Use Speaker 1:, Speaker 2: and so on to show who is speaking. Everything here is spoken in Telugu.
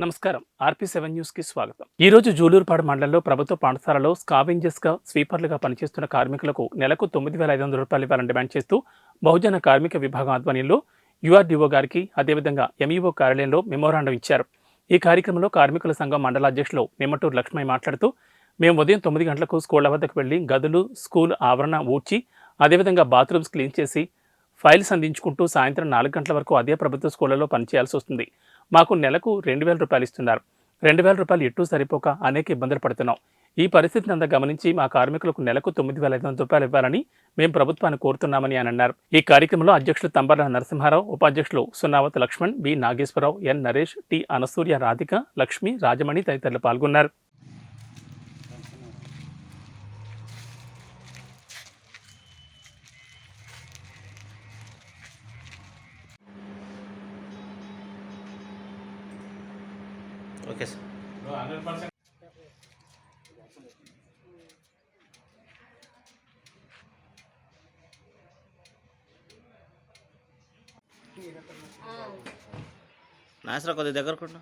Speaker 1: నమస్కారం. ఆర్పీ7 న్యూస్కి స్వాగతం. ఈ రోజు జూలూరుపాడు మండలంలో ప్రభుత్వ పాఠశాలలో స్కావెంజర్స్గా స్వీపర్లుగా పనిచేస్తున్న కార్మికులకు నెలకు 9,500 రూపాయలు ఇవ్వాలని డిమాండ్ చేస్తూ బహుజన కార్మిక విభాగం ఆధ్వర్యంలో యూఆర్డీఓ గారికి అదేవిధంగా ఎంఈఓ కార్యాలయంలో మెమోరాండం ఇచ్చారు. ఈ కార్యక్రమంలో కార్మికుల సంఘం మండల అధ్యక్షులు నిమ్మటూరు లక్ష్మయ్య మాట్లాడుతూ, మేము ఉదయం 9 గంటలకు స్కూళ్ల వద్దకు వెళ్లి గదులు, స్కూల్ ఆవరణ ఊడ్చి అదేవిధంగా బాత్రూమ్స్ క్లీన్ చేసి ఫైల్స్ అందించుకుంటూ సాయంత్రం 4 గంటల వరకు అదే ప్రభుత్వ స్కూళ్లలో పనిచేయాల్సి వస్తుంది. మాకు నెలకు 2,000 రూపాయలు ఇస్తున్నారు. 2,000 రూపాయలు ఎట్టూ సరిపోక అనేక ఇబ్బందులు పడుతున్నాం. ఈ పరిస్థితిని అంతా గమనించి మా కార్మికులకు నెలకు 9,500 రూపాయలు ఇవ్వాలని మేము ప్రభుత్వాన్ని కోరుతున్నామని ఆయన అన్నారు. ఈ కార్యక్రమంలో అధ్యక్షులు తంబర్ల నరసింహారావు, ఉపాధ్యక్షులు సున్నావతి లక్ష్మణ్, బి నాగేశ్వరరావు, ఎన్ నరేష్, టి అనసూయ, రాధిక, లక్ష్మి, రాజమణి తదితరులు పాల్గొన్నారు.
Speaker 2: Okay sir. నాసరా కొద్దిగా దగ్గరకుండా